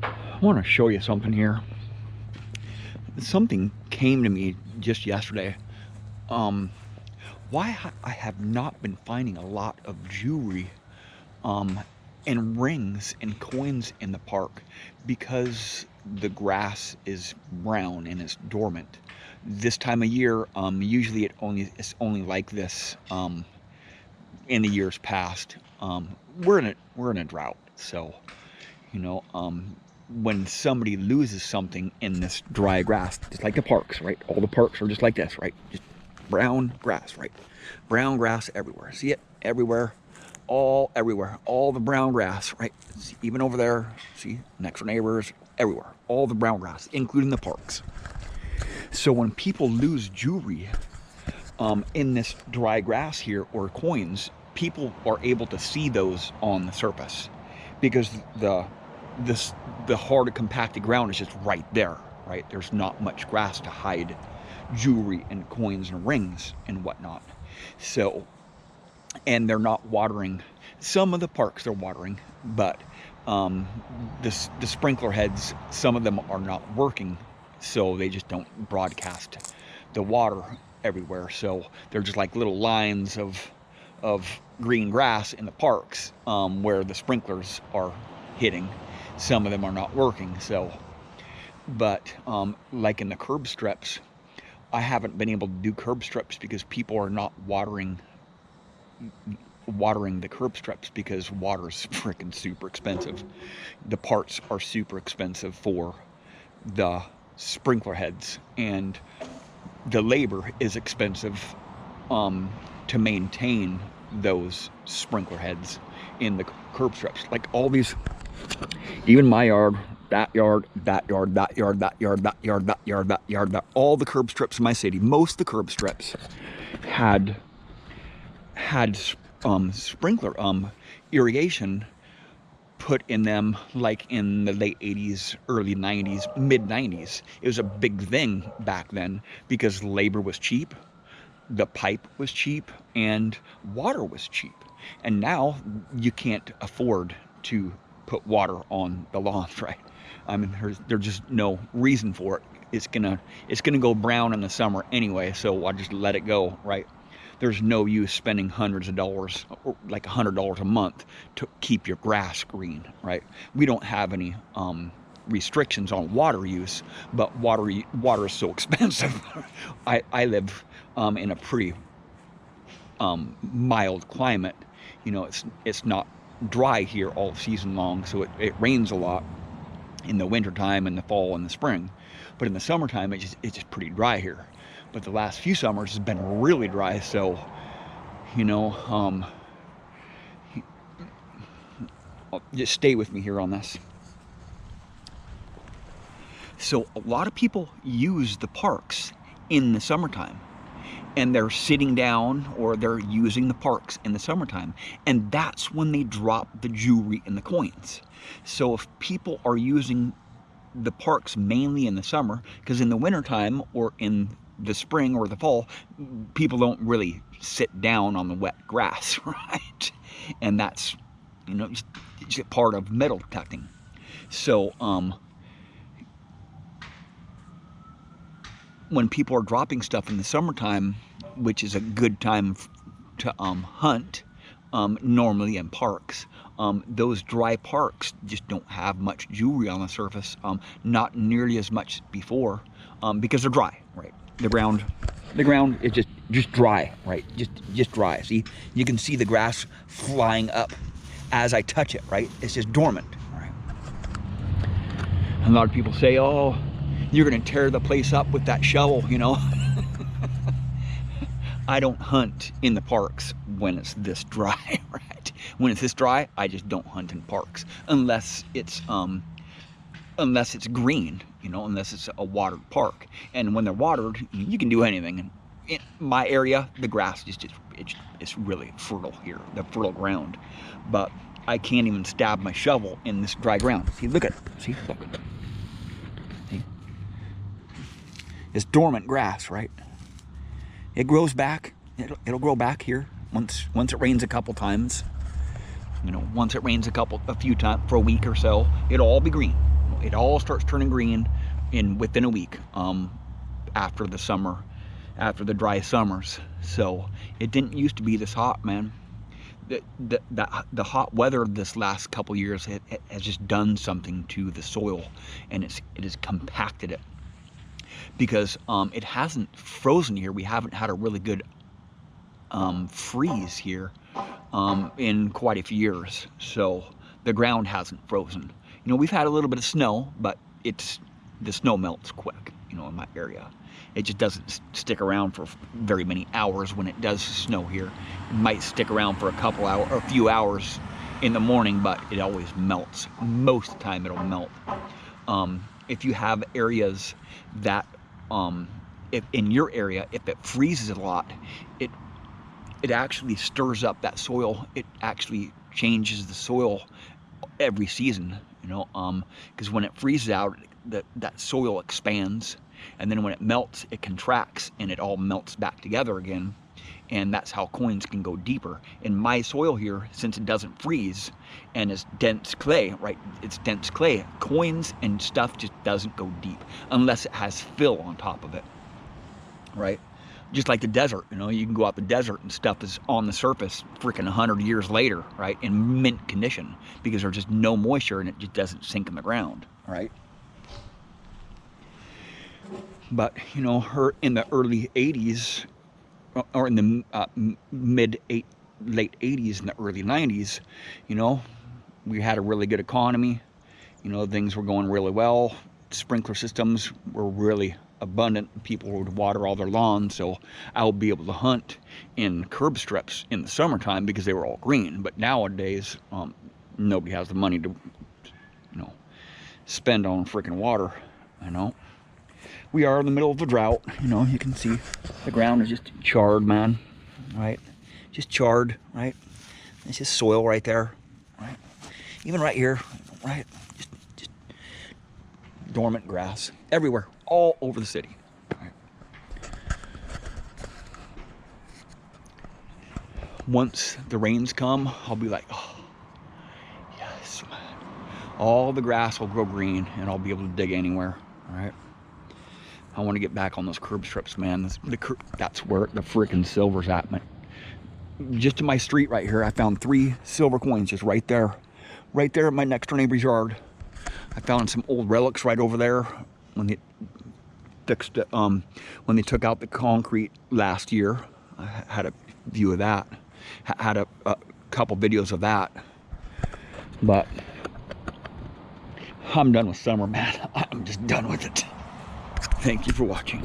I want to show you something here. Something came to me just yesterday. Why I have not been finding a lot of jewelry and rings and coins in the park, because the grass is brown and it's dormant. This time of year, usually it's only like this in the years past. We're in a drought, so you know, when somebody loses something in this dry grass, just like the parks, right? All the parks are just like this, right? Just brown grass, right? Brown grass everywhere. See it everywhere, all everywhere, all the brown grass, right? See, even over there, see, next door neighbors, everywhere, all the brown grass, including the parks. So when people lose jewelry in this dry grass here, or coins, people are able to see those on the surface, because the hard compacted ground is just right there, right? There's not much grass to hide jewelry and coins and rings and whatnot. So, and they're not watering. Some of the parks they're watering, but the sprinkler heads, some of them are not working, so they just don't broadcast the water everywhere. So they're just like little lines of green grass in the parks where the sprinklers are hitting. Some of them are not working. So, but like in the curb strips, I haven't been able to do curb strips because people are not watering the curb strips, because water's freaking super expensive. The parts are super expensive for the sprinkler heads, and the labor is expensive to maintain those sprinkler heads in the curb strips. Like all these, even my yard, that yard, that yard, that yard, that yard, that yard, that yard, that yard, that, all the curb strips in my city, most of the curb strips had sprinkler irrigation put in them, like in the late 80s, early 90s, mid 90s. It was a big thing back then because labor was cheap, the pipe was cheap, and water was cheap. And now you can't afford to put water on the lawns, right? I mean, there's just no reason for it. It's gonna go brown in the summer anyway, so I'll just let it go, right? There's no use spending hundreds of dollars, or like $100 a month, to keep your grass green, right? We don't have any restrictions on water use, but water is so expensive. I live in a pretty mild climate. You know, it's not dry here all season long, so it rains a lot in the wintertime and the fall and the spring, but in the summertime it's just pretty dry here. But the last few summers has been really dry, so you know, just stay with me here on this. So a lot of people use the parks in the summertime, and they're sitting down or they're using the parks in the summertime, and that's when they drop the jewelry and the coins. So if people are using the parks mainly in the summer, because in the wintertime or in the spring or the fall, people don't really sit down on the wet grass, right? And that's, you know, just part of metal detecting. So when people are dropping stuff in the summertime, which is a good time to hunt, normally in parks, those dry parks just don't have much jewelry on the surface, not nearly as much before, because they're dry, right? The ground is just dry, right? Just dry. See, you can see the grass flying up as I touch it, right? It's just dormant, right? A lot of people say, oh, you're gonna tear the place up with that shovel, you know. I don't hunt in the parks when it's this dry, right? When it's this dry, I just don't hunt in parks unless it's green, you know, unless it's a watered park. And when they're watered, you can do anything. And in my area, the grass it's really fertile here, the fertile ground. But I can't even stab my shovel in this dry ground. See, look at it. See, look. See? It's dormant grass, right? It grows back. It'll grow back here once it rains a couple times. You know, once it rains a few times for a week or so, it'll all be green. It all starts turning green within a week, after the summer, after the dry summers. So it didn't used to be this hot, man. The hot weather this last couple years, it has just done something to the soil, and it has compacted it, because it hasn't frozen here. We haven't had a really good freeze here in quite a few years, so the ground hasn't frozen. You know, we've had a little bit of snow, but the snow melts quick, you know, in my area. It just doesn't stick around for very many hours when it does snow here. It might stick around for a few hours in the morning, but it always melts. Most of the time it'll melt. If you have areas that, if in your area, if it freezes a lot, it actually stirs up that soil. It actually changes the soil every season, you know, because when it freezes out, that soil expands, and then when it melts, it contracts, and it all melts back together again, and that's how coins can go deeper. In my soil here, since it doesn't freeze, and it's dense clay, right, it's dense clay, coins and stuff just doesn't go deep unless it has fill on top of it, right? Just like the desert, you know, you can go out the desert and stuff is on the surface freaking 100 years later, right, in mint condition, because there's just no moisture and it just doesn't sink in the ground, right? But, you know, in the early 80s, or in the late 80s and the early 90s, you know, we had a really good economy. You know, things were going really well. Sprinkler systems were really abundant. People would water all their lawns, so I would be able to hunt in curb strips in the summertime because they were all green. But nowadays, nobody has the money to, you know, spend on freaking water, you know. We are in the middle of a drought, you know, you can see the ground is just charred, man, right? Just charred, right? It's just soil right there, right? Even right here, right? Just dormant grass everywhere, all over the city. Right? Once the rains come, I'll be like, oh, yes, man. All the grass will grow green, and I'll be able to dig anywhere, right? I want to get back on those curb strips, man. That's where the freaking silver's at, man. Just to my street right here, I found 3 silver coins just right there at my next door neighbor's yard. I found some old relics right over there when they fixed it, when they took out the concrete last year. I had a view of that. Had a couple videos of that. But I'm done with summer, man. I'm just done with it. Thank you for watching.